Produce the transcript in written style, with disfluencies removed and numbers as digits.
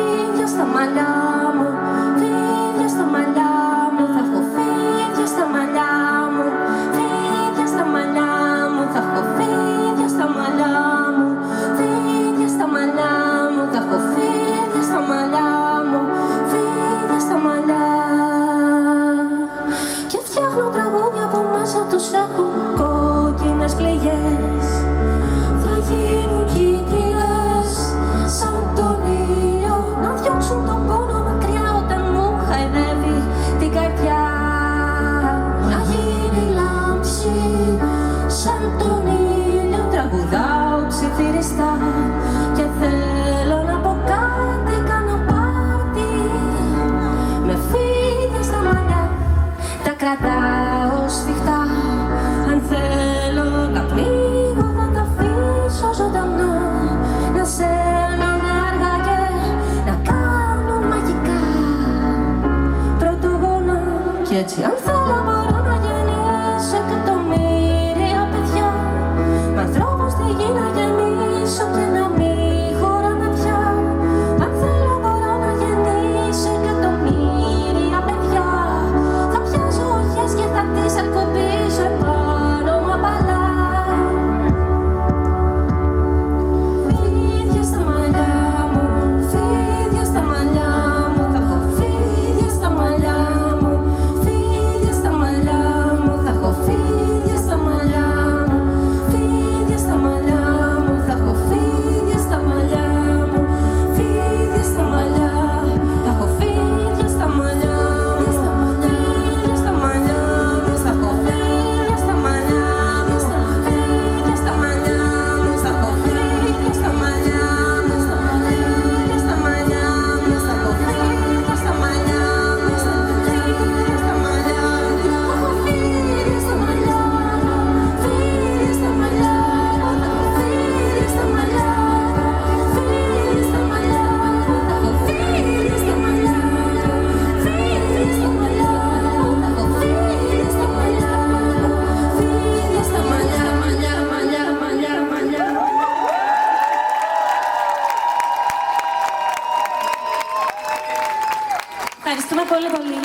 φίδια στα μαλλιά μου, φίδια στα μαλλιά μου, θα έχω φίδια στα μαλλιά μου, φίδια στα μαλλιά μου, θα έχω φίδια στα μαλλιά μου, φίδια στα μαλλιά μου, θα έχω φίδια στα μαλλιά μου, φίδια στα μαλλιά. Και φτιάχνω τραγούδια που μέσα τους έχουν κόκκινες πληγές. Θα γίνουν κίτρινες σαν τον ήλιο, να διώξουν τον πόνο μακριά όταν μου χαϊδεύει την καρδιά. Να γίνει λάμψη σαν τον ήλιο, τραγουδάω ψιθυριστά και θέλω να πω κάτι, κάνω πάρτι με φίδια στα μαλλιά. Τα κρατάω σφιχτά, αν θέλω να πνίγω θα τα αφήσω ζωντανά, να σέρνονται αργά και να κάνουν μαγικά πρωτογόνα. Κι έτσι αν θέλω μπορώ να γεννήσω εκατομμύρια παιδιά, μ' ανθρώπους στη γη να γεννήσω και να μην χωράμε πια. Αν θέλω μπορώ να γεννήσω εκατομμύρια παιδιά, θα πιάσω οχιές και θα τις αρκοπήσω επάνω μου απαλά. Φίδια στα μαλλιά μου, φίδια στα μαλλιά μου, θα έχω φίδια στα μαλλιά μου, φίδια στα μαλλιά μου, θα έχω φίδια στα μαλλιά μου, φίδια στα μαλλιά μου, θα έχω φίδια στα μαλλιά μου, φίδια στα μαλλιά, θα έχω φίδια στα μαλλιά μου, φίδια στα μαλλιά μου, θα έχω φίδια στα μαλλιά μου, φίδια στα μαλλιά μου, θα έχω φίδια στα μαλλιά μου, φίδια στα μαλλιά μου, θα έχω φίδια στα μαλλιά μου, φίδια στα μαλλιά μου, θα έχω φίδια στα μαλλιά μου, φίδια στα μαλλιά μου, θα έχω φίδια στα μαλλιά μου, φίδια στα μαλλιά μου, θα έχω φίδια στα μαλλιά μου, φίδια στα μαλλιά μου, θα έχω φίδια στα μαλλιά μου, φίδια στα μαλλιά, μαλλιά, μαλλιά, μαλλιά, μαλλιά. Ευχαριστούμε πολύ πολύ.